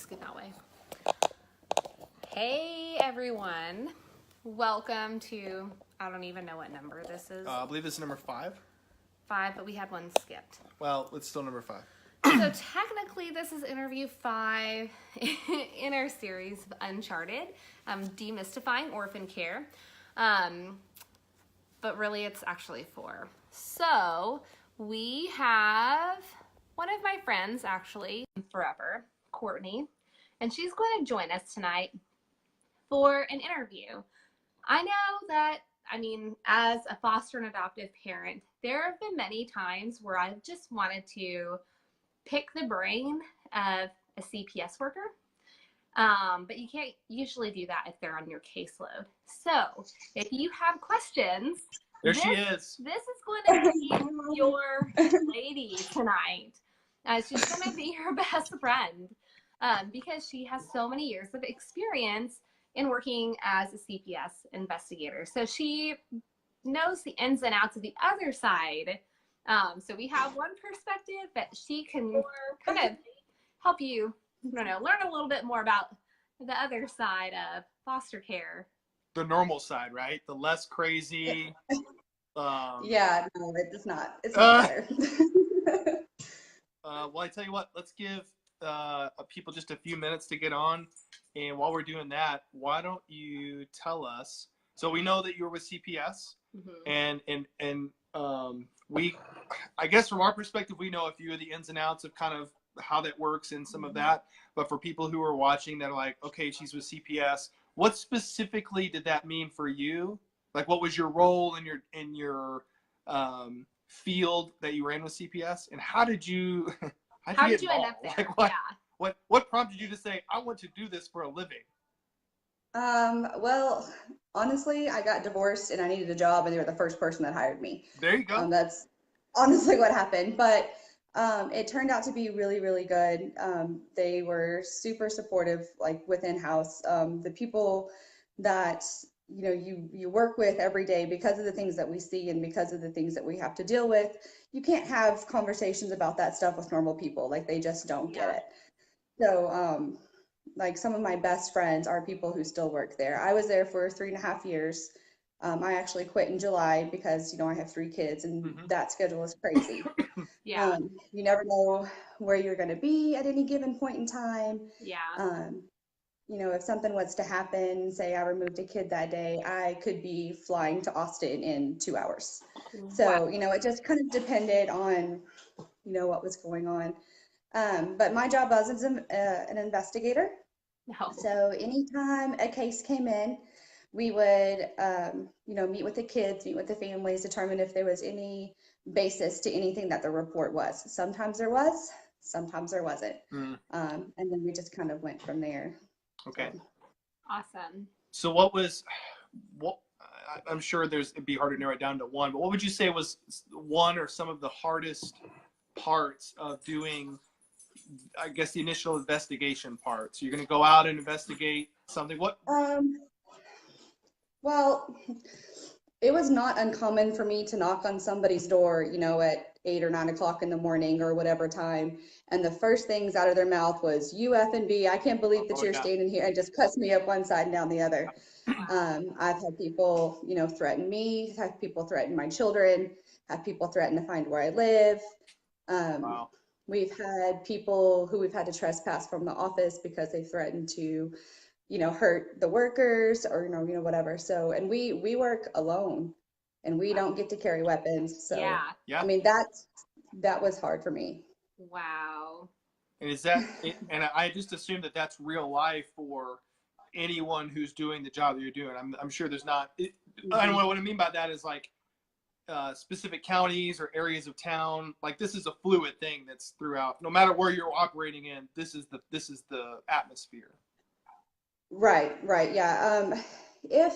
Good that way. Hey everyone, welcome to, I don't even know what number this is. I believe this is number 5. 5, but we had one skipped. Well, it's still number 5. So technically this is interview 5 in our series of Uncharted, Demystifying Orphan Care. But really it's actually 4. So we have one of my friends actually forever, Courtney, and she's going to join us tonight for an interview. I know that, as a foster and adoptive parent, there have been many times where I've just wanted to pick the brain of a CPS worker, but you can't usually do that if they're on your caseload. So if you have questions, she is. This is going to be your lady tonight. She's going to be your best friend because she has so many years of experience in working as a CPS investigator. So she knows the ins and outs of the other side. So we have one perspective, but she can kind of help you, learn a little bit more about the other side of foster care. The normal side, right? The less crazy. Yeah, no, it does not. It's not better. Well, I tell you what, let's give people just a few minutes to get on. And while we're doing that, why don't you tell us? So we know that you're with CPS, and we, I guess from our perspective, we know a few of the ins and outs of kind of how that works and some of that. But for people who are watching that are like, okay, she's with CPS, what specifically did that mean for you? Like, what was your role in your field that you were in with CPS, and how did you how did you end up there? Like, what prompted you to say, I want to do this for a living? Well, honestly, I got divorced and I needed a job, and they were the first person that hired me. There you go. That's honestly what happened. But it turned out to be really, really good. They were super supportive, like within house. The people that you work with every day, because of the things that we see and because of the things that we have to deal with, you can't have conversations about that stuff with normal people. Like, they just don't get it. So, like, some of my best friends are people who still work there. I was there for 3.5 years. I actually quit in July because, I have 3 kids, and that schedule is crazy. Yeah. You never know where you're going to be at any given point in time. Yeah. If something was to happen, say I removed a kid that day, I could be flying to Austin in 2 hours. So, it just kind of depended on, what was going on. But my job was as an investigator. No. So anytime a case came in, we would, meet with the kids, meet with the families, determine if there was any basis to anything that the report was. Sometimes there was, sometimes there wasn't. And then we just kind of went from there. Okay. Awesome. So I'm sure it'd be hard to narrow it down to one, but what would you say was one or some of the hardest parts of doing, I guess, the initial investigation part? So you're going to go out and investigate something. What? Well, it was not uncommon for me to knock on somebody's door, at 8 or 9 o'clock in the morning or whatever time, and the first things out of their mouth was, "You effing B, I can't believe that you're standing here," and just cuts me up one side and down the other. I've had people, threaten me, have people threaten my children, have people threaten to find where I live. Wow. We've had people who we've had to trespass from the office because they threatened to, hurt the workers or, whatever. So, and we work alone, and we don't get to carry weapons. So, yeah. That was hard for me. Wow. And and I just assume that that's real life for anyone who's doing the job that you're doing. I'm sure there's not, I don't know what I mean by that is like specific counties or areas of town. Like, this is a fluid thing that's throughout, no matter where you're operating in, this is the atmosphere. Right. Yeah. If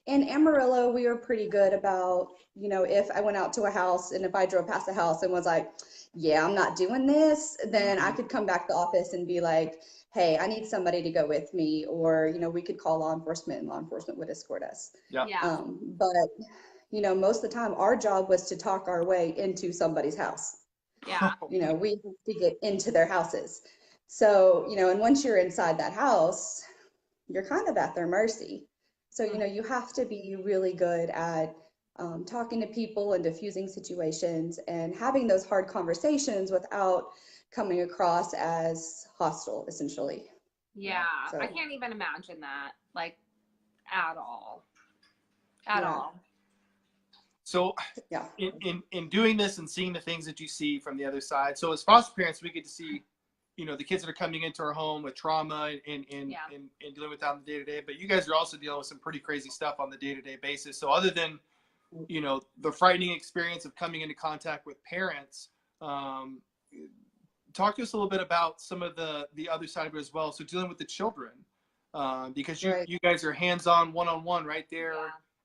in Amarillo, we were pretty good about, if I went out to a house and if I drove past the house and was like, yeah, I'm not doing this, then I could come back to the office and be like, hey, I need somebody to go with me, or, we could call law enforcement and law enforcement would escort us. Yeah. But, most of the time our job was to talk our way into somebody's house. Yeah. We have to get into their houses. So, and once you're inside that house, you're kind of at their mercy. So, you have to be really good at talking to people and diffusing situations and having those hard conversations without coming across as hostile, essentially. Yeah, So, I can't even imagine that, like, at all. At yeah. all. So Yeah. in doing this and seeing the things that you see from the other side, so as foster parents, we get to see, the kids that are coming into our home with trauma and dealing with that on the day-to-day, but you guys are also dealing with some pretty crazy stuff on the day-to-day basis. So other than, the frightening experience of coming into contact with parents, talk to us a little bit about some of the other side of it as well. So dealing with the children, because you guys are hands-on, one-on-one right there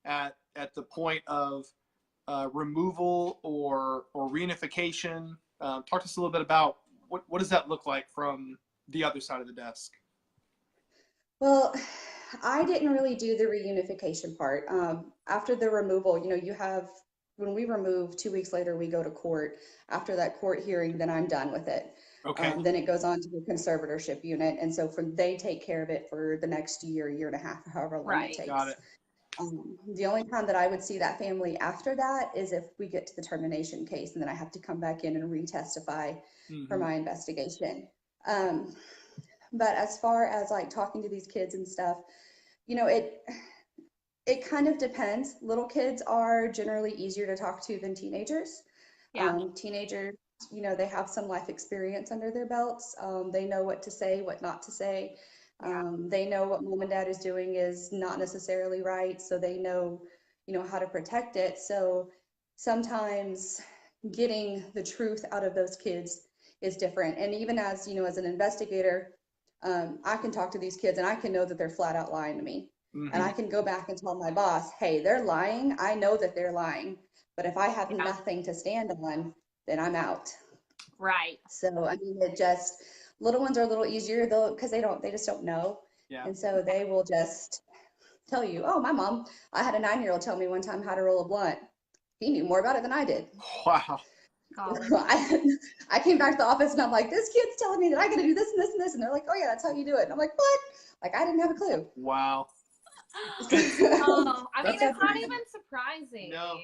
at the point of removal or reunification. Talk to us a little bit about what does that look like from the other side of the desk? Well, I didn't really do the reunification part. After the removal, when we remove, 2 weeks later, we go to court. After that court hearing, then I'm done with it. Okay. Then it goes on to the conservatorship unit. And so they take care of it for the next year and a half, however long it takes. Got it. The only time that I would see that family after that is if we get to the termination case, and then I have to come back in and retestify for my investigation. But as far as like talking to these kids and stuff, it kind of depends. Little kids are generally easier to talk to than teenagers. Teenagers, they have some life experience under their belts. They know what to say, what not to say. They know what mom and dad is doing is not necessarily right, so they know, how to protect it. So sometimes getting the truth out of those kids is different. And even as, as an investigator, I can talk to these kids and I can know that they're flat out lying to me. And I can go back and tell my boss, hey, they're lying. I know that they're lying. But if I have nothing to stand on, then I'm out. Right. So, I mean, little ones are a little easier though, because they just don't know. Yeah. And so they will just tell you, oh, I had a 9-year-old tell me one time how to roll a blunt. He knew more about it than I did. Wow. I came back to the office and I'm like, this kid's telling me that I got to do this and this and this. And they're like, oh yeah, that's how you do it. And I'm like, what? Like, I didn't have a clue. Wow. I mean, it's not even surprising. No.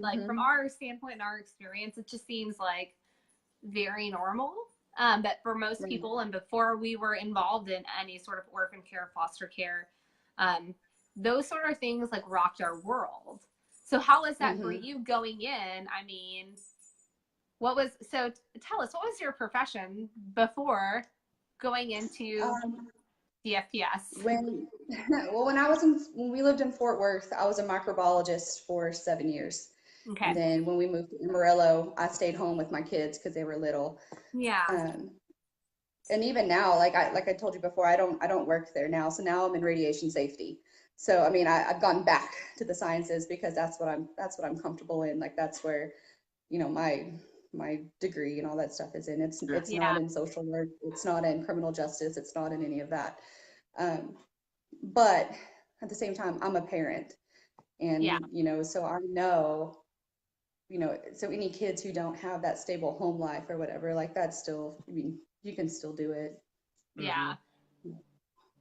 Like from our standpoint and our experience, it just seems like very normal. But for most people, and before we were involved in any sort of orphan care, foster care, those sort of things like rocked our world. So how was that for you going in? I mean, tell us, what was your profession before going into the FPS? When we lived in Fort Worth, I was a microbiologist for 7 years. Okay. And then when we moved to Amarillo, I stayed home with my kids because they were little. Yeah. And even now, like I told you before, I don't work there now. So now I'm in radiation safety. So I mean, I've gone back to the sciences because that's what I'm comfortable in. Like that's where, my degree and all that stuff is in. It's not in social work. It's not in criminal justice. It's not in any of that. But at the same time, I'm a parent, and so I know, so any kids who don't have that stable home life or whatever, like that's still, I mean, you can still do it. Yeah.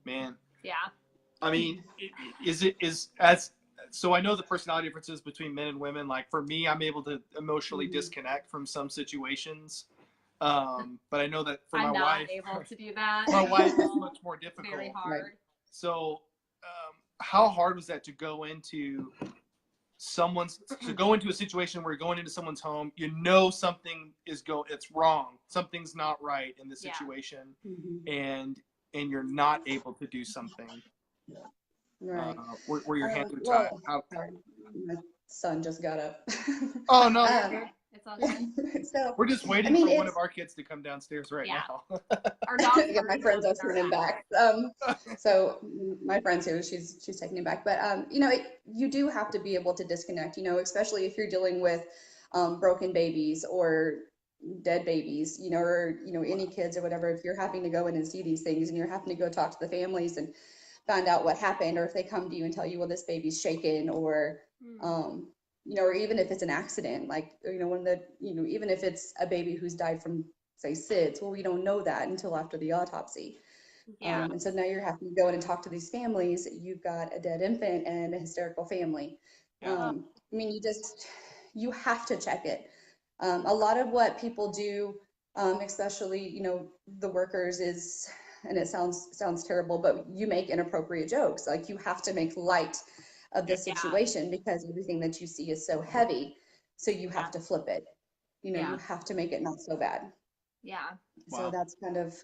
Man. Yeah. I mean, so I know the personality differences between men and women. Like for me, I'm able to emotionally disconnect from some situations. But I know that for my wife, I'm not able to do that. My wife is much more difficult. Very hard. Right. So, how hard was that to go into a situation where you're going into someone's home, something it's wrong, something's not right in the situation, and you're not able to do something. Right. Where your hands are tied. My son just got up. Oh no. It's all good. So we're just waiting for one of our kids to come downstairs now. Our dog. My friend's taking him back. So my friend's here. She's taking him back. But you do have to be able to disconnect. Especially if you're dealing with broken babies or dead babies. Or any kids or whatever. If you're having to go in and see these things, and you're having to go talk to the families and find out what happened, or if they come to you and tell you, well, this baby's shaken, or or even if it's an accident, like, even if it's a baby who's died from say SIDS. Well, we don't know that until after the autopsy. Yeah. And so now you're having to go in and talk to these families. You've got a dead infant and a hysterical family. Yeah. I mean, you have to check it. A lot of what people do, especially, the workers is, and it sounds terrible, but you make inappropriate jokes. Like you have to make light of the situation because everything that you see is so heavy. So you have to flip it. You have to make it not so bad. Yeah. So Wow. that's kind of,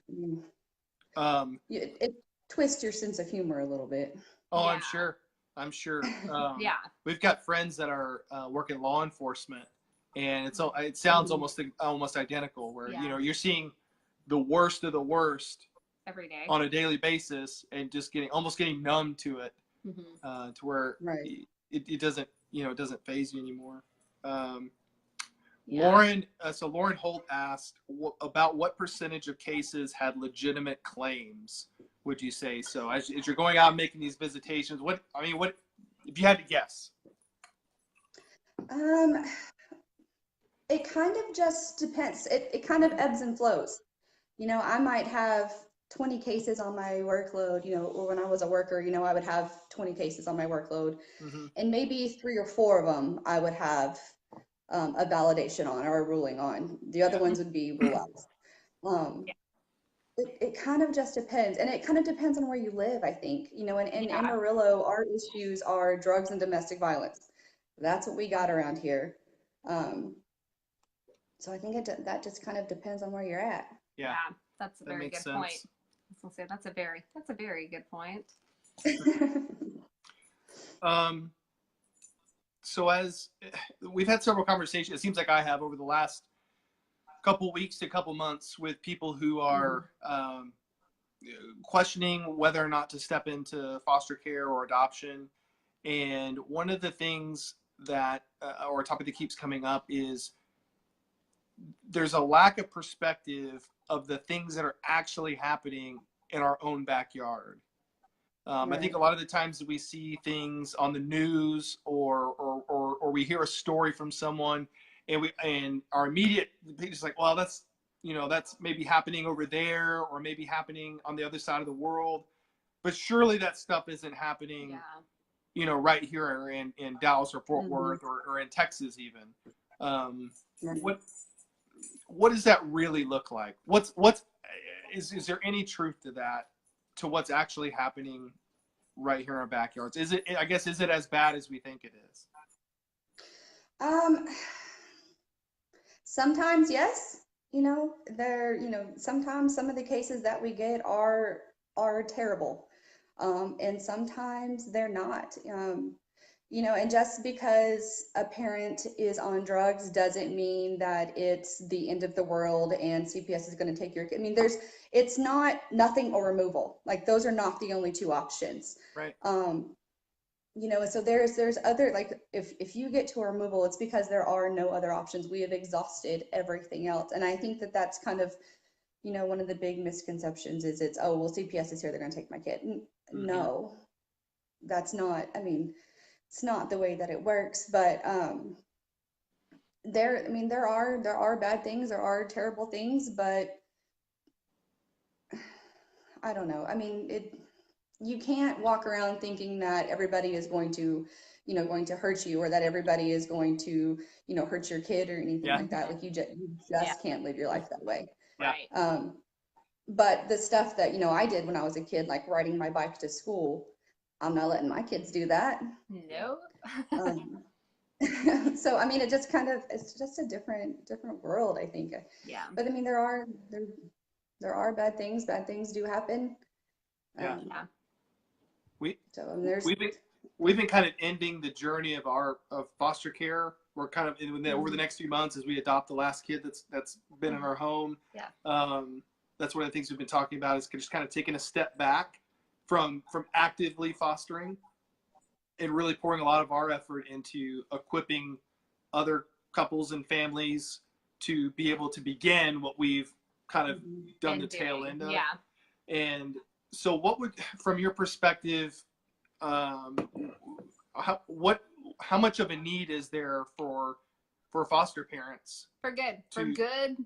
it twists your sense of humor a little bit. Oh, Yeah. I'm sure. Yeah. We've got friends that are working law enforcement, and it sounds almost identical. Where you're seeing the worst of the worst every day on a daily basis, and just almost getting numb to it, Mm-hmm. to where Right. it doesn't it doesn't faze you anymore. Yeah. Lauren Holt asked about what percentage of cases had legitimate claims, would you say? So as you're going out and making these visitations, what if you had to guess? It kind of just depends. It kind of ebbs and flows. I might have 20 cases on my workload, or when I was a worker, I would have 20 cases on my workload, and maybe 3 or 4 of them I would have a validation on or a ruling on. The other ones would be rule outs. It kind of just depends, and it kind of depends on where you live, I think. In Amarillo, our issues are drugs and domestic violence. That's what we got around here. So I think that just kind of depends on where you're at. Yeah, that's a very good point. I was gonna say that's a very good point. So as we've had several conversations, it seems like I have over the last couple weeks to couple months with people who are questioning whether or not to step into foster care or adoption. And one of the things that, or a topic that keeps coming up is there's a lack of perspective of the things that are actually happening in our own backyard. I think a lot of the times we see things on the news or we hear a story from someone and our immediate is like, well, that's maybe happening over there or maybe happening on the other side of the world. But surely that stuff isn't happening, right here in Dallas or Fort Worth or in Texas even. What does that really look like? Is there any truth to that, to what's actually happening right here in our backyards? Is it as bad as we think it is? Sometimes yes, sometimes some of the cases that we get are terrible, and sometimes they're not. And just because a parent is on drugs doesn't mean that it's the end of the world and CPS is going to take your kid. I mean, it's not nothing or removal. Like those are not the only 2 options. Right. So there's other, like if you get to a removal, it's because there are no other options. We have exhausted everything else. And I think that that's kind of, one of the big misconceptions is CPS is here, they're going to take my kid. No, that's not, it's not the way that it works, but there are bad things, there are terrible things, but I don't know. You can't walk around thinking that everybody is going to hurt you, or that everybody is going to, hurt your kid or anything like that. Like you just can't live your life that way. Right. But the stuff that, I did when I was a kid, like riding my bike to school, I'm not letting my kids do that. No. So it just it's just a different world, I think. Yeah. But there are bad things. Bad things do happen. We've been kind of ending the journey of foster care. We're kind of over the next few months as we adopt the last kid that's been in our home. Yeah. That's one of the things we've been talking about, is just kind of taking a step back from actively fostering and really pouring a lot of our effort into equipping other couples and families to be able to begin what we've kind of done the tail end of. Yeah. And so what would, from your perspective, how much of a need is there for foster parents? For good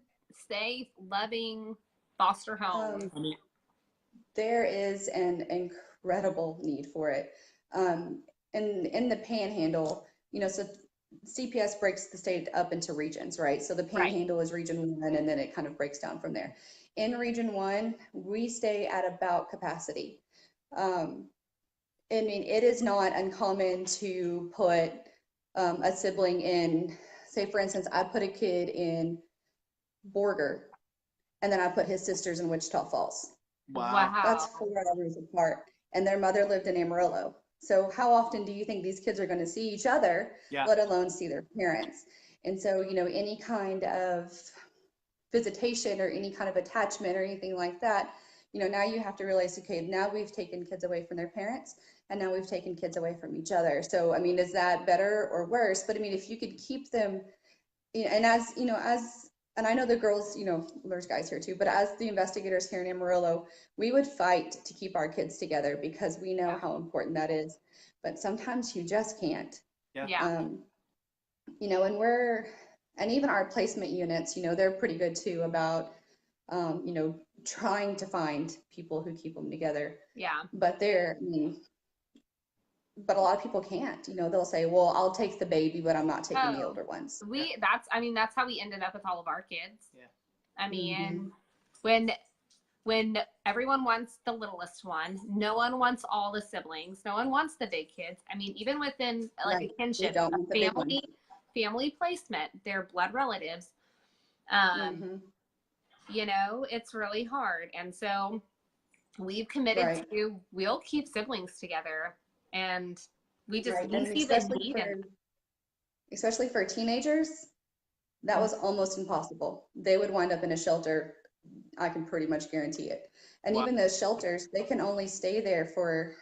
safe, loving foster home? I mean, There is an incredible need for it. In the Panhandle, so CPS breaks the state up into regions, right? So the Right. Panhandle is region 1, and then it kind of breaks down from there. In region 1, we stay at about capacity. I mean, it is not uncommon to put a sibling in, say, for instance, I put a kid in Borger, and then I put his sisters in Wichita Falls. wow. That's 4 hours apart. And their mother lived in Amarillo. So how often do you think these kids are going to see each other, Yeah. let alone see their parents? And so, any kind of visitation or any kind of attachment or anything like that, now you have to realize, okay, now we've taken kids away from their parents, and now we've taken kids away from each other. So, I mean, is that better or worse? But I mean, if you could keep them, and and I know the girls, there's guys here too, but as the investigators here in Amarillo, we would fight to keep our kids together because we know how important that is. But sometimes you just can't. Yeah. And even our placement units, they're pretty good too about, trying to find people who keep them together. Yeah. But but a lot of people can't, they'll say, well, I'll take the baby, but I'm not taking the older ones. That's how we ended up with all of our kids. Yeah. I mean, when everyone wants the littlest one, no one wants all the siblings, no one wants the big kids. I mean, even within like a kinship, a family placement, they're blood relatives. It's really hard. And so we've committed to, we'll keep siblings together, and we see the need. Especially for teenagers, that was almost impossible. They would wind up in a shelter. I can pretty much guarantee it. And even those shelters, they can only stay there for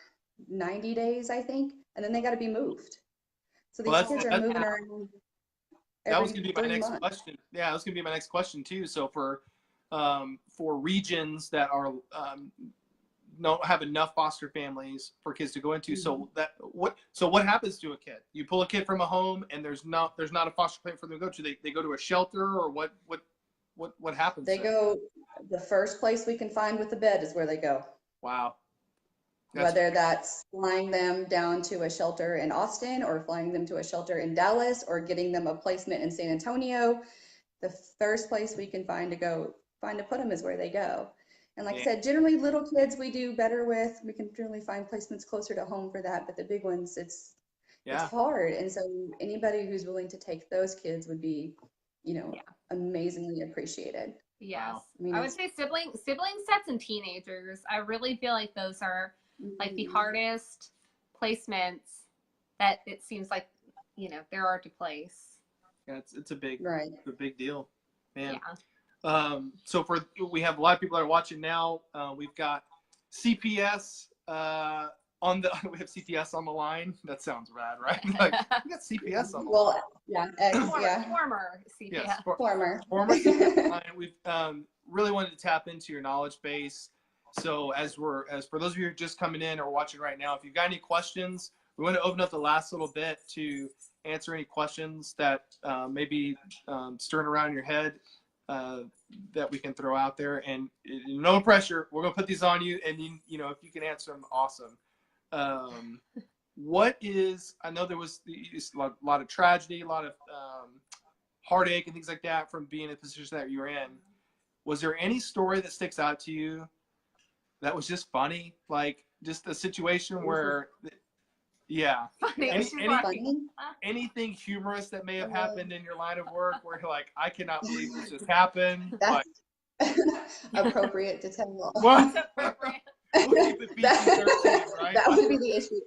90 days, I think, and then they got to be moved. So these kids are moving around. That was going to be my next question. Yeah, that was going to be my next question too. So for regions that are don't have enough foster families for kids to go into, so what happens to a kid? You pull a kid from a home, and there's not a foster family for them to go to. They go to a shelter, or what happens? They go. The first place we can find with the bed is where they go. Wow. Whether that's flying them down to a shelter in Austin, or flying them to a shelter in Dallas, or getting them a placement in San Antonio, the first place we can find to put them is where they go. And like I said, generally little kids we do better with. We can generally find placements closer to home for that, but the big ones, it's hard. And so anybody who's willing to take those kids would be, amazingly appreciated. Yes. Wow. I would say sibling sets and teenagers. I really feel like those are like the hardest placements that it seems like, there are to place. Yeah, it's a big, it's a big deal, man. Yeah. So we have a lot of people that are watching now. We've got CPS we have CPS on the line. That sounds rad, right? Like, we got CPS on the line. Former CPS. Yes, former CPS line. We've really wanted to tap into your knowledge base. So as for those of you who are just coming in or watching right now, if you've got any questions, we want to open up the last little bit to answer any questions that may be stirring around in your head that we can throw out there. And no pressure. We're going to put these on you, and if you can answer them, awesome. I know there was a lot of tragedy, a lot of heartache and things like that from being in the position that you were in. Was there any story that sticks out to you that was just funny? Like just a situation where, anything humorous that may have happened in your line of work where you're like, I cannot believe this just happened. That's appropriate to tell. What? That would be the issue.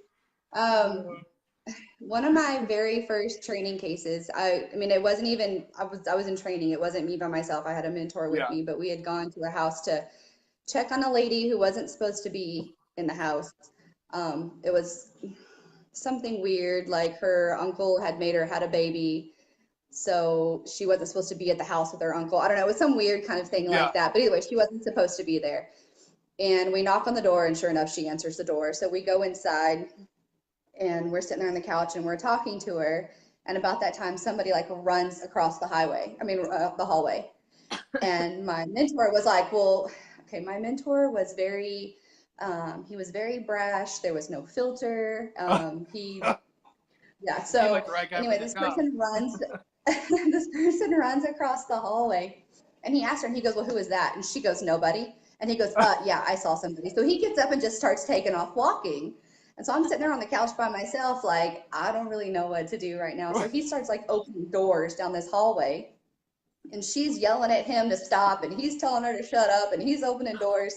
One of my very first training cases, I mean, it wasn't even, I was in training. It wasn't me by myself. I had a mentor with me, but we had gone to a house to check on a lady who wasn't supposed to be in the house. It was something weird, like her uncle had made her had a baby, so she wasn't supposed to be at the house with her uncle. I don't know, it was some weird kind of thing like that. But either way, she wasn't supposed to be there. And we knock on the door, and sure enough, she answers the door. So we go inside, and we're sitting there on the couch, and we're talking to her. And about that time, somebody like runs across the hallway. And my mentor was like, well, okay, my mentor was very, he was very brash. There was no filter. Yeah. Seemed So like the right guy for anyway, the this job. person runs, this person runs across the hallway, and he asked her, and he goes, well, who is that? And she goes, nobody. And he goes, yeah, I saw somebody. So he gets up and just starts taking off walking. And so I'm sitting there on the couch by myself, like, I don't really know what to do right now. So he starts like opening doors down this hallway, and she's yelling at him to stop, and he's telling her to shut up, and he's opening doors,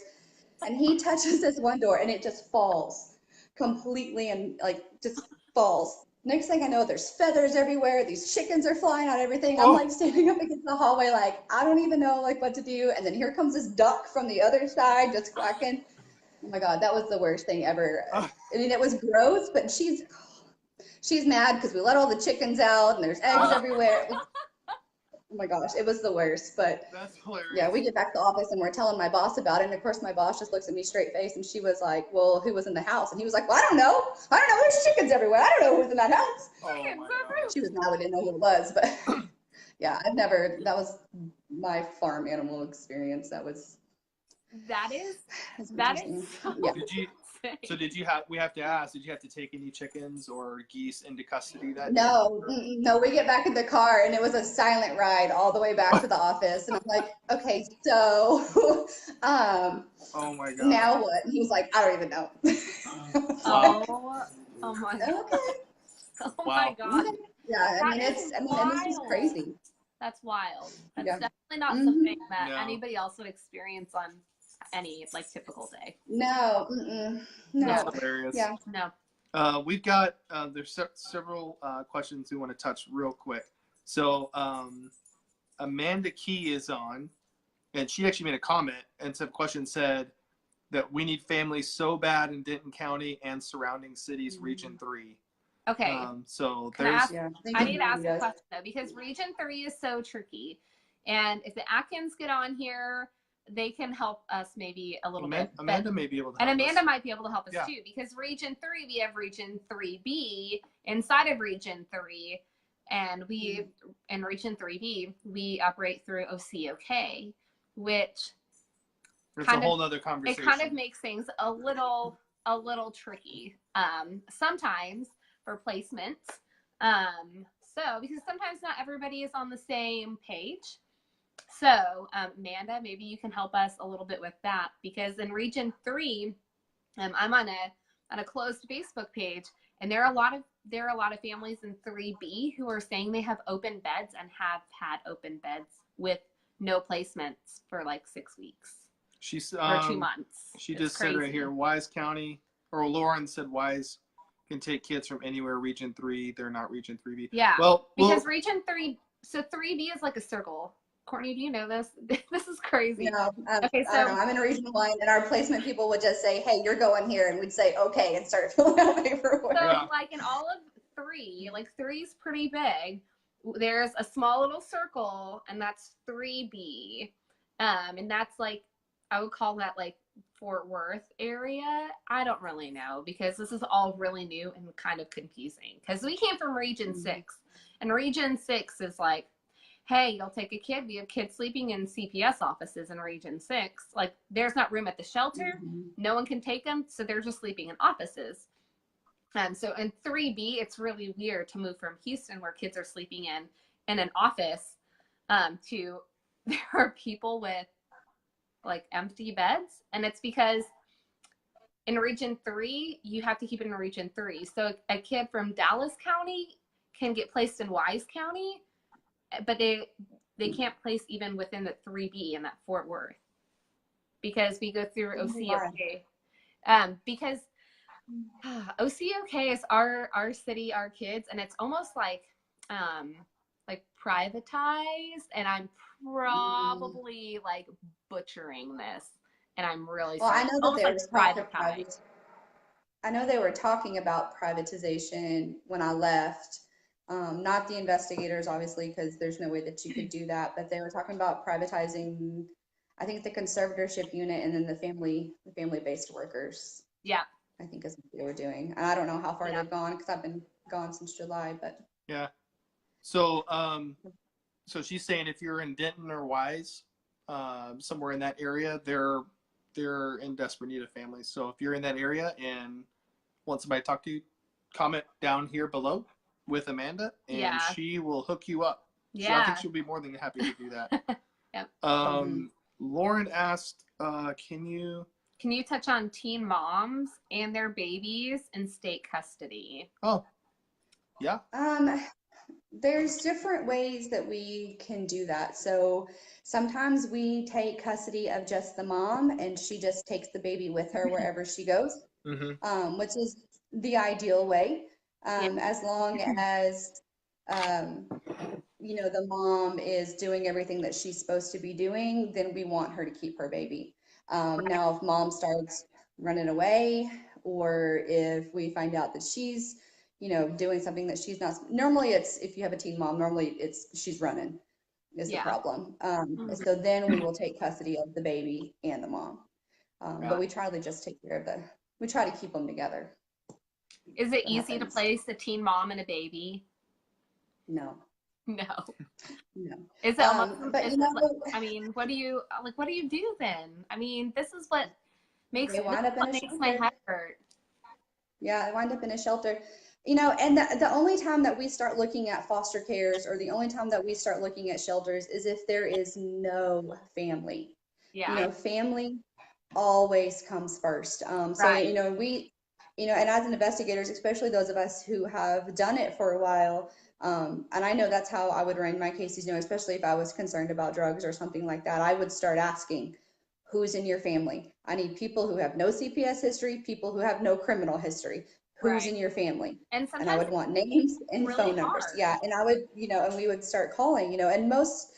and he touches this one door, and it just falls completely, and like just falls. Next thing I know, there's feathers everywhere. These chickens are flying out, everything. I'm like standing up against the hallway, like I don't even know like what to do. And then here comes this duck from the other side, just quacking. Oh my God, that was the worst thing ever. I mean, it was gross, but she's mad because we let all the chickens out, and there's eggs everywhere. Oh my gosh, it was the worst. But That's hilarious. yeah, we get back to the office and we're telling my boss about it. And of course, my boss just looks at me straight face, and she was like, well, who was in the house? And he was like, well, I don't know. I don't know. There's chickens everywhere. I don't know who was in that house. Oh my God. She was mad we didn't know who it was. But yeah, that was my farm animal experience. That is interesting. so Yeah. We have to ask, did you have to take any chickens or geese into custody that day? No, no, we get back in the car, and it was a silent ride all the way back to the office. And I'm like, okay, so Oh my God. now what? And he was like, I don't even know. Oh my God. Okay. Oh Wow. my God. Yeah, I mean, That and is this is wild. crazy. That's wild. That's Yeah. definitely not something that No. anybody else would experience on any like typical day. No, no. That's hilarious. Yeah. No. We've got there's several questions we want to touch real quick. So Amanda Key is on, and she actually made a comment, and some question said that we need families so bad in Denton County and surrounding cities, Region 3. Okay. So Can I there's ask- Yeah. I need to ask a question though, because Region 3 is so tricky. And if the Atkins get on here, they can help us maybe a little bit. Amanda may be able to help And Amanda us. might be able to help us Yeah. too, because Region 3, we have Region 3B inside of Region 3. And we, in Region 3B, we operate through OCOK, which It's kind a of- whole other conversation. it kind of makes things a little tricky sometimes for placements. So because sometimes not everybody is on the same page. So Amanda, maybe you can help us a little bit with that, because in Region 3, I'm on a closed Facebook page, and there are a lot of families in 3B who are saying they have open beds and have had open beds with no placements for like 6 weeks. She's or 2 months. She It's just said right crazy. here, Wise County, or Lauren said Wise can take kids from anywhere Region 3. They're not Region 3B. Yeah. Well, Because Region 3, so 3B is like a circle. Courtney, do you know this? This is crazy. No, Okay, I don't know. I'm in Region 1, and our placement people would just say, hey, you're going here. And we'd say, okay, and start filling out paperwork. So Yeah. like in all of 3, like 3's pretty big. There's a small little circle, and that's 3B. And that's like, I would call that like Fort Worth area. I don't really know, because this is all really new and kind of confusing, because we came from Region 6, and Region 6 is like, hey, you'll take a kid. We have kids sleeping in CPS offices in Region 6. Like, there's not room at the shelter. No one can take them, so they're just sleeping in offices. So in 3B, it's really weird to move from Houston, where kids are sleeping in an office, to there are people with like empty beds. And it's because in Region 3, you have to keep it in Region 3. So a kid from Dallas County can get placed in Wise County, but they can't place even within the 3B in that Fort Worth, because we go through OCOK. Because OCOK is our city, our kids, and it's almost like privatized, and I'm probably like butchering this, and I'm really Well, sorry. I know that Almost they like were talking privatized. I know they were talking about privatization when I left. Not the investigators, obviously, because there's no way that you could do that, but they were talking about privatizing, I think, the conservatorship unit, and then the family-based workers. Yeah. I think is what they were doing. And I don't know how far Yeah. they've gone, because I've been gone since July, but Yeah. So So she's saying if you're in Denton or Wise, somewhere in that area, they're in desperate need of families. So if you're in that area and want somebody to talk to you, comment down here below with Amanda, and she will hook you up. Yeah. So I think she'll be more than happy to do that. Yep. Lauren asked, can you touch on teen moms and their babies in state custody? Oh, yeah. There's different ways that we can do that. So sometimes we take custody of just the mom and she just takes the baby with her wherever she goes, which is the ideal way. As long as, the mom is doing everything that she's supposed to be doing, then we want her to keep her baby. Now, if mom starts running away, or if we find out that she's doing something that she's not, normally it's, if you have a teen mom, normally it's she's running is the problem. So then we will take custody of the baby and the mom. But we try to just take care of we try to keep them together. Is it easy to place a teen mom and a baby? No. Is it I mean, what do you do then? I mean, this is what makes my head hurt. Yeah, I wind up in a shelter. And the only time that we start looking at foster cares, or the only time that we start looking at shelters, is if there is no family. Family always comes first. So, we, and as investigators, especially those of us who have done it for a while, and I know that's how I would run my cases, especially if I was concerned about drugs or something like that, I would start asking, who's in your family? I need people who have no CPS history, people who have no criminal history. Who's in your family? And I would want names and phone numbers. Yeah. And I would, and we would start calling, and most,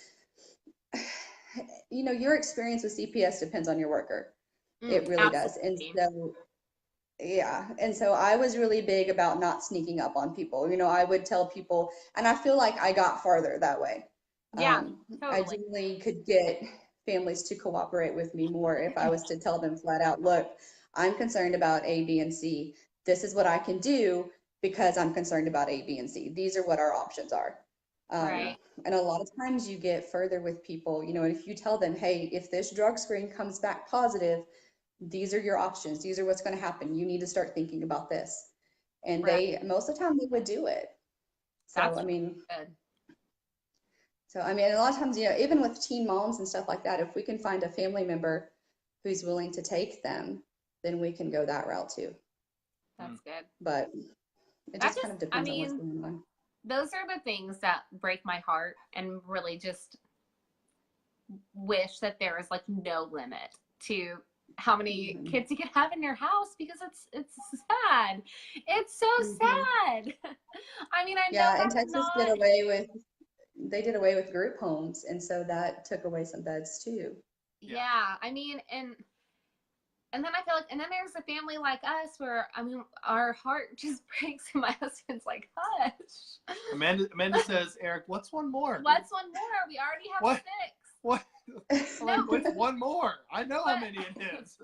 your experience with CPS depends on your worker. It really does. And so, and so I was really big about not sneaking up on people. I would tell people, and I feel like I got farther that way. Totally. I generally could get families to cooperate with me more if I was to tell them flat out, look, I'm concerned about A, B, and C. This is what I can do because I'm concerned about A, B, and C. These are what our options are. And a lot of times you get further with people, and if you tell them, hey, if this drug screen comes back positive, these are your options. These are what's going to happen. You need to start thinking about this. And most of the time they would do it. So, That's I mean, good. So, I mean, a lot of times, even with teen moms and stuff like that, if we can find a family member who's willing to take them, then we can go that route too. That's good. But it just kind of depends on what's going on. Those are the things that break my heart, and really just wish that there was like no limit to how many kids you can have in your house, because it's sad. It's so sad. I mean, I know and Texas did away with group homes, and so that took away some beds too. I mean, and then I feel like, and then there's a family like us where, I mean, our heart just breaks, and my husband's like, hush. Amanda says, Eric, what's one more? What's one more? We already have 6. What? What's one more? I know how many it is.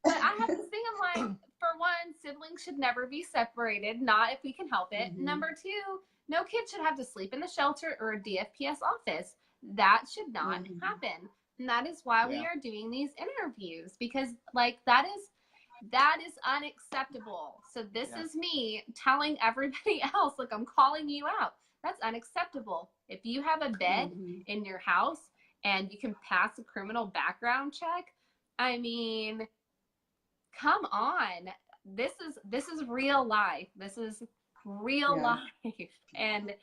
But I have this thing, I'm like, for one, siblings should never be separated, not if we can help it. Number 2, no kid should have to sleep in the shelter or a DFPS office. That should not happen. And that is why we are doing these interviews, because like that is unacceptable. So this is me telling everybody else, like, I'm calling you out. That's unacceptable. If you have a bed in your house and you can pass a criminal background check, I mean, come on. This is real life. This is real life. And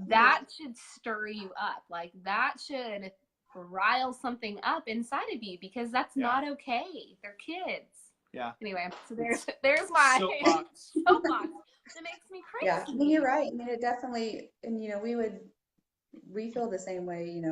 that should stir you up. Like, that should rile something up inside of you, because that's not okay. They're kids. Anyway, so there's my soapbox. It makes me crazy. I mean, you're right. I mean, it definitely, and we feel the same way.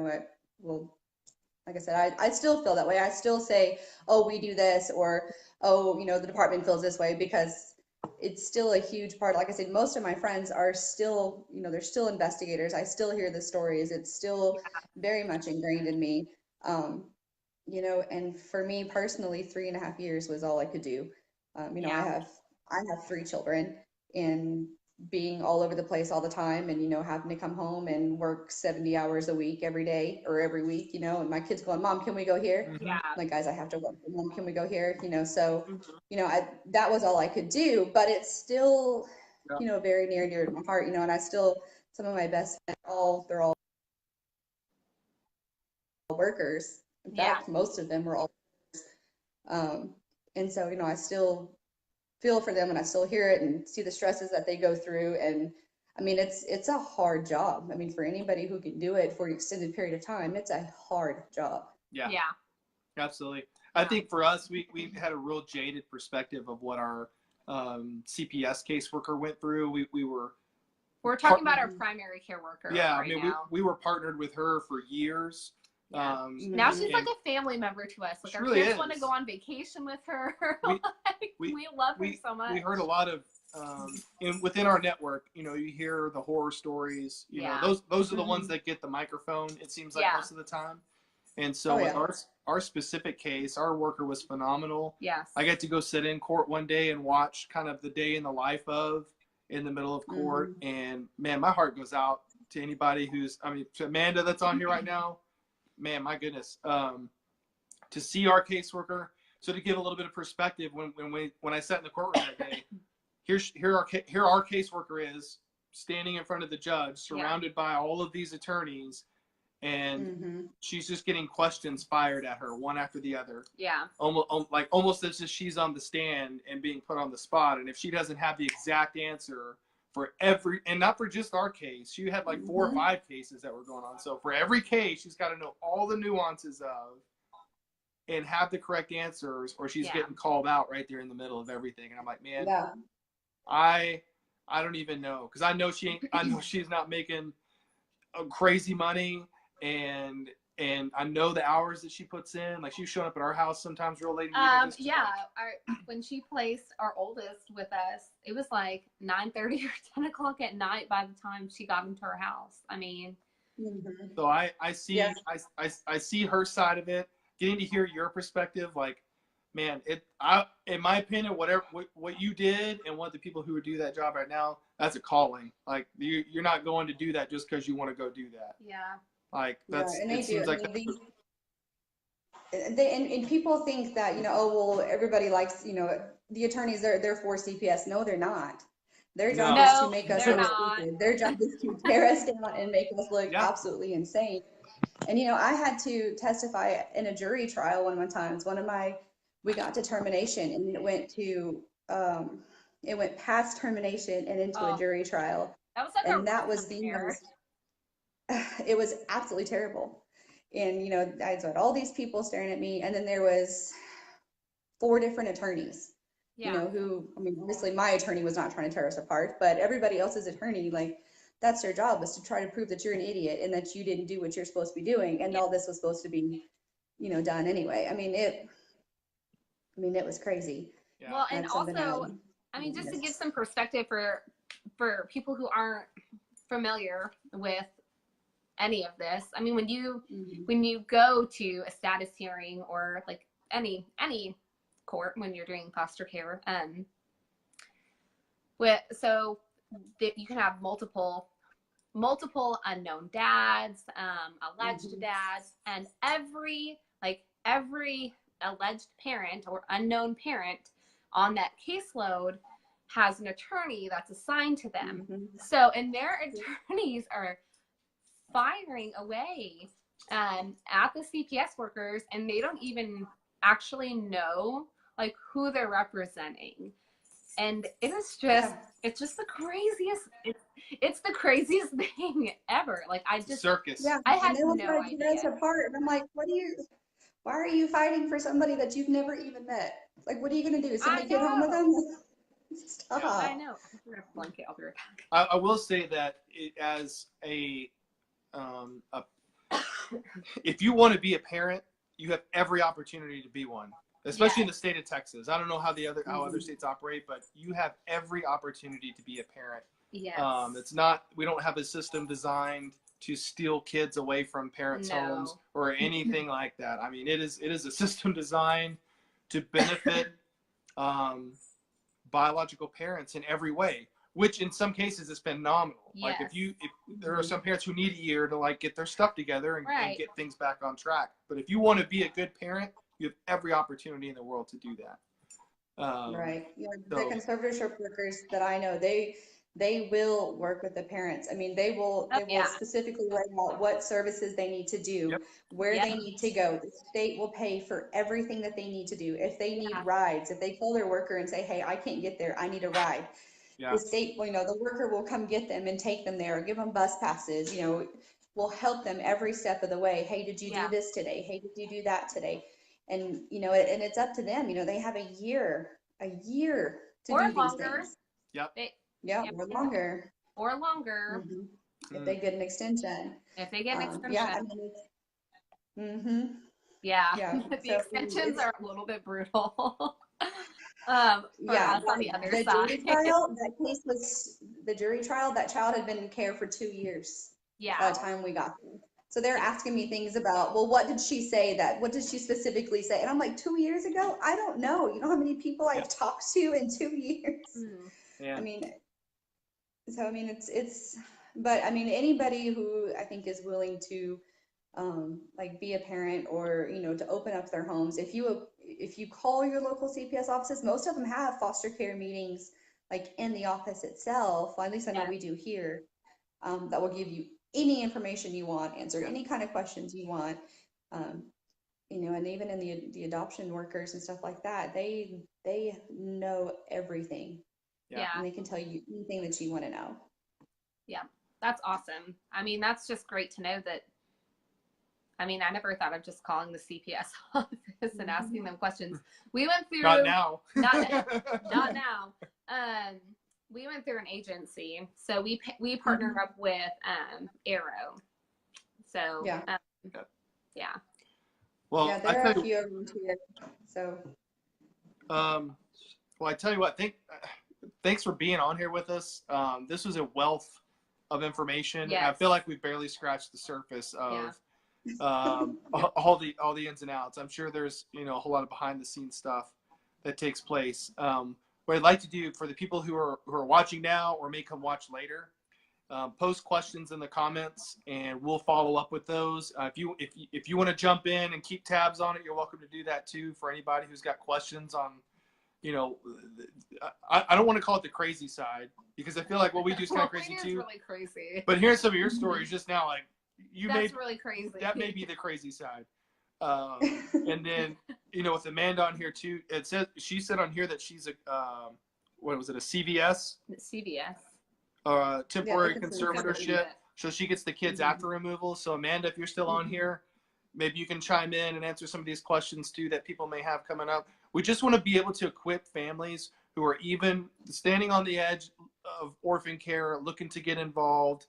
Like I said, I still feel that way. I still say, oh, we do this, or oh, the department feels this way, because it's still a huge part. Like I said, most of my friends are still, they're still investigators. I still hear the stories. It's still very much ingrained in me. And for me personally, 3.5 years was all I could do. I have 3 children, and being all over the place all the time and, having to come home and work 70 hours a week every day or every week, and my kids going, Mom, can we go here? Yeah. Like, guys, I have to work. Mom, can we go here? So, Mm-hmm. that was all I could do, but it's still, Yeah. very near and dear to my heart, and I still, some of my best friends, they're all workers. In fact, most of them were all and so, I still feel for them and I still hear it and see the stresses that they go through. And I mean, it's a hard job. I mean, for anybody who can do it for an extended period of time, it's a hard job. Yeah. Yeah. Absolutely. I think for us, we had a real jaded perspective of what our CPS caseworker went through. We're talking about our primary care worker. Yeah, right I mean, now. we were partnered with her for years. Yeah. Now she's like a family member to us. Like our really kids want to go on vacation with her. We love her so much. We heard a lot of within our network. You hear the horror stories. You know, those are the ones that get the microphone. It seems like most of the time. And so with our specific case, our worker was phenomenal. Yes. I got to go sit in court one day and watch kind of the day in the life of in the middle of court. And man, my heart goes out to anybody to Amanda that's on here right now. Man, my goodness, to see our caseworker. So to give a little bit of perspective, when I sat in the courtroom that day, here our caseworker is standing in front of the judge, surrounded by all of these attorneys, and she's just getting questions fired at her one after the other. Yeah. Almost as if she's on the stand and being put on the spot, and if she doesn't have the exact answer for and not for just our case, she had like 4 or 5 cases that were going on. So for every case, she's got to know all the nuances of and have the correct answers, or she's getting called out right there in the middle of everything. And I'm like, man, I don't even know, because I know she's not making crazy money, and I know the hours that she puts in. Like, she's showing up at our house sometimes real late. When she placed our oldest with us, it was like 9:30 or 10 o'clock at night by the time she got into her house. I mean, so I see her side of it. Getting to hear your perspective, like, man, in my opinion, what you did and what the people who would do that job right now, that's a calling. Like, you're not going to do that just because you want to go do that. Yeah. Like, it seems like. And people think that, oh, well, everybody likes, the attorneys, they're for CPS. No, they're not. Their job is to make us look stupid. Their job is to tear us down and make us look absolutely insane. And, I had to testify in a jury trial one of my times. We got to termination, and it went past termination and into a jury trial. That was it was absolutely terrible. And, I had all these people staring at me, and then there was 4 different attorneys, who, obviously my attorney was not trying to tear us apart, but everybody else's attorney, like, that's their job, was to try to prove that you're an idiot and that you didn't do what you're supposed to be doing. And all this was supposed to be, done anyway. It was crazy. Yeah. Well, and also, just to give some perspective for people who aren't familiar with any of this, when you go to a status hearing or like any court when you're doing foster care, you can have multiple unknown dads, alleged dads, and every alleged parent or unknown parent on that caseload has an attorney that's assigned to them. So, and their attorneys are firing away at the CPS workers, and they don't even actually know like who they're representing. And it is just, it's just the craziest, it's the craziest thing ever. Like, circus. Yeah, I had no idea. Tear us apart. And I'm like, why are you fighting for somebody that you've never even met? Like, what are you going to do? Send the kid home with them? Stop. I know. Blanket, I'll be right back. I will say that as if you want to be a parent, you have every opportunity to be one. Especially in the state of Texas. I don't know how other states operate, but you have every opportunity to be a parent. Yes. We don't have a system designed to steal kids away from parents' homes or anything like that. It is a system designed to benefit biological parents in every way, which in some cases is phenomenal. Like if there are some parents who need a year to like get their stuff together and get things back on track. But if you want to be a good parent, you have every opportunity in the world to do that. Right. The conservatorship workers that I know, they will work with the parents. I mean, they will specifically write out what services they need to do, where they need to go. The state will pay for everything that they need to do. If they need rides, if they call their worker and say, hey, I can't get there, I need a ride. The state, the worker will come get them and take them there, give them bus passes, will help them every step of the way. Hey, did you do this today? Hey, did you do that today? And, and it's up to them, they have a year to do these things. Or longer. If they get an extension. Yeah, the extensions are a little bit brutal. On the other side. The jury trial, that child had been in care for 2 years by the time we got there. So they're asking me things about, well, what did she specifically say? And I'm like, 2 years ago? I don't know. You know how many people I've talked to in 2 years? Yeah. But anybody who I think is willing to be a parent or, to open up their homes. If you call your local CPS offices, most of them have foster care meetings like in the office itself. Well, at least I know we do here. That will give you any information you want, answer any kind of questions you want. And even in the adoption workers and stuff like that, they know everything. And they can tell you anything that you want to know. Yeah, that's awesome. That's just great to know that. I never thought of just calling the CPS office and asking them questions. We went through. Not now. Not now. We went through an agency, so we partnered up with Arrow. So Well, there are a few of them here. So. Well, I tell you what. Thanks for being on here with us. This was a wealth of information. Yes. I feel like we barely scratched the surface of all the ins and outs. I'm sure there's a whole lot of behind the scenes stuff that takes place. What I'd like to do for the people who are watching now or may come watch later, post questions in the comments and we'll follow up with those. If you want to jump in and keep tabs on it, you're welcome to do that too. For anybody who's got questions on, I don't want to call it the crazy side because I feel like what we do is kind of crazy too. Really crazy. But here's some of your stories just now, like. That's really crazy. That may be the crazy side. And then, with Amanda on here too, she said on here that she's a, what was it, a CVS? Temporary conservatorship. So she gets the kids after removal. So Amanda, if you're still on here, maybe you can chime in and answer some of these questions too that people may have coming up. We just want to be able to equip families who are even standing on the edge of orphan care, looking to get involved.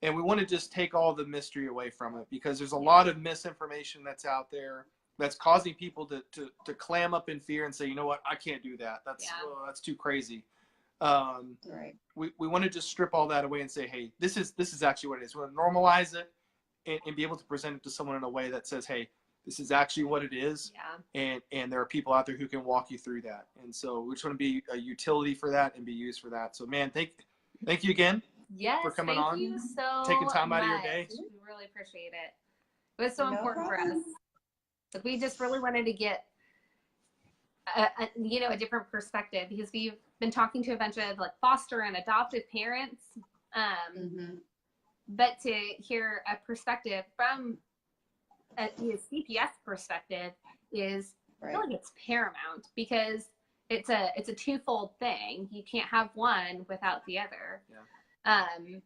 And we want to just take all the mystery away from it because there's a lot of misinformation that's out there that's causing people to clam up in fear and say, you know what, I can't do that. That's too crazy. Right. We want to just strip all that away and say, hey, this is actually what it is. We want to normalize it and be able to present it to someone in a way that says, hey, this is actually what it is. And there are people out there who can walk you through that. And so we just want to be a utility for that and be used for that. So man, thank you again. Yes, for coming on, you so taking time out of your much. day. We really appreciate it. It was so important for us. But we just really wanted to get a different perspective because we've been talking to a bunch of like foster and adoptive parents. But to hear a perspective from a CPS perspective is I feel like it's paramount because it's a twofold thing. You can't have one without the other. And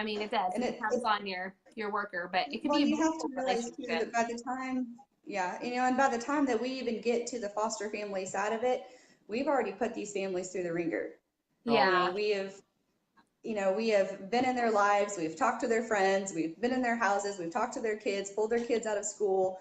it does. It depends on your worker, but it could be. You have to realize too that by the time, and by the time that we even get to the foster family side of it, we've already put these families through the ringer. We have been in their lives. We've talked to their friends. We've been in their houses. We've talked to their kids. Pulled their kids out of school.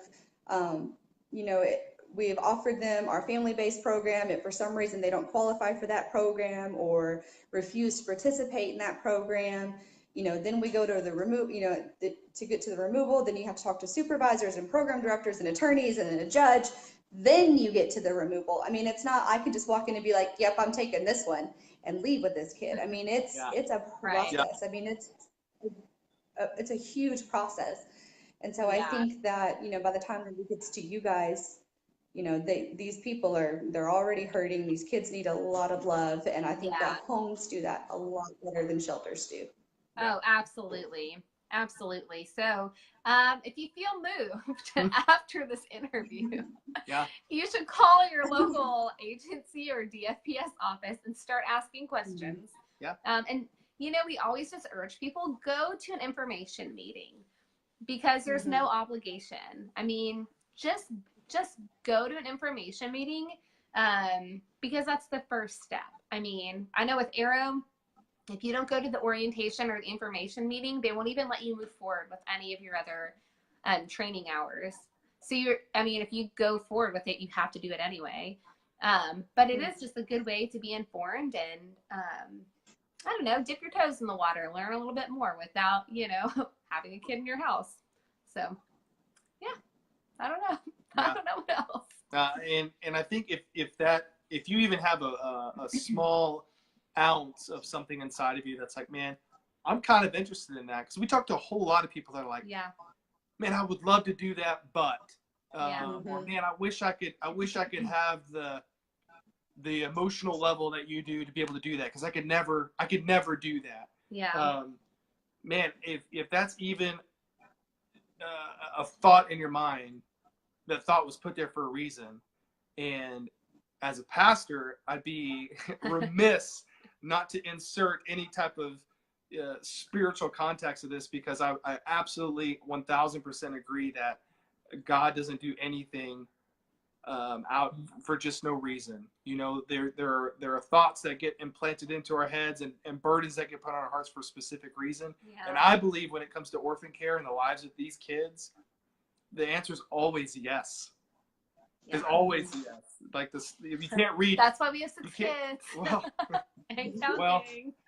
We've offered them our family-based program. If for some reason they don't qualify for that program or refuse to participate in that program, then we go to the to get to the removal. Then you have to talk to supervisors and program directors and attorneys and a judge then you get to the removal. I mean, it's not, I could just walk in and be like, yep, I'm taking this one and leave with this kid. I mean, it's a Right. process. I mean, it's a huge process. And so I think that, you know, by the time that it gets to you guys, you know, these people they're already hurting. These kids need a lot of love. And I think that homes do that a lot better than shelters do. Oh, absolutely. Absolutely. So, if you feel moved after this interview, you should call your local agency or DFPS office and start asking questions. And, you know, we always just urge people, go to an information meeting because there's no obligation. I mean, just go to an information meeting because that's the first step. I mean, I know with Arrow, if you don't go to the orientation or the information meeting, they won't even let you move forward with any of your other training hours. So if you go forward with it, you have to do it anyway. But it is just a good way to be informed and, I don't know, dip your toes in the water, learn a little bit more without, you know, having a kid in your house. So, yeah, I don't know. I don't know what else. And I think if you even have a small ounce of something inside of you that's like, man, I'm kind of interested in that, because we talk to a whole lot of people that are like, man, I would love to do that, but or man, I wish I could have the emotional level that you do to be able to do that, because I could never do that. Man, if that's even a thought in your mind, that thought was put there for a reason. And as a pastor, I'd be remiss not to insert any type of spiritual context of this, because I absolutely 1000% agree that God doesn't do anything out for just no reason. You know, there are thoughts that get implanted into our heads and burdens that get put on our hearts for a specific reason. And I believe when it comes to orphan care and the lives of these kids, the answer is always yes. It's always yes. Like this, if you can't read, that's why we have 6 kids. Well,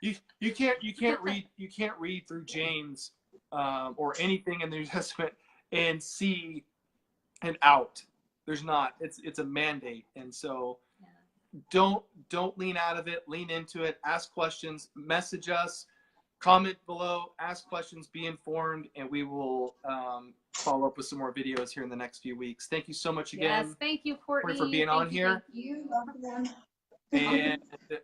you can't read through James or anything in the New Testament and see an out. There's not. It's a mandate. And so don't lean out of it. Lean into it. Ask questions. Message us. Comment below. Ask questions. Be informed, and we will follow up with some more videos here in the next few weeks. Thank you so much again. Yes, thank you, Courtney, for being on here. Thank you. Welcome. And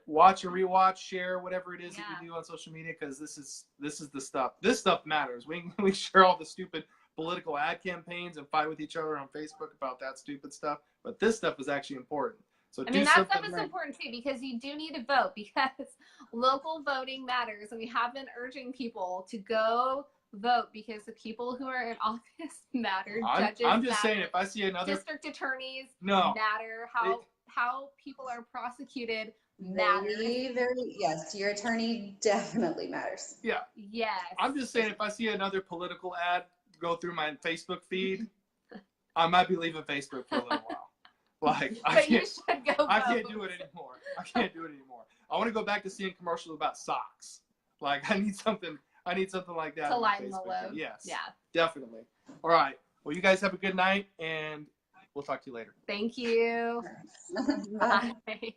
watch and rewatch, share whatever it is that you do on social media, because this is the stuff. This stuff matters. We share all the stupid political ad campaigns and fight with each other on Facebook about that stupid stuff, but this stuff is actually important. So I mean, that stuff is important too, because you do need to vote, because local voting matters, and we have been urging people to go vote, because the people who are in office matter. Judges I'm just matter, saying, if I see another district attorneys matter, how people are prosecuted matters. Very, yes, your attorney definitely matters. Yeah. Yes. I'm just saying, if I see another political ad go through my Facebook feed, I might be leaving Facebook for a little while. Like, I can't do it anymore. I want to go back to seeing commercials about socks. Like, I need something like that to lighten the load. Yes. Yeah. Definitely. All right. Well, you guys have a good night, and we'll talk to you later. Thank you. Bye. Bye.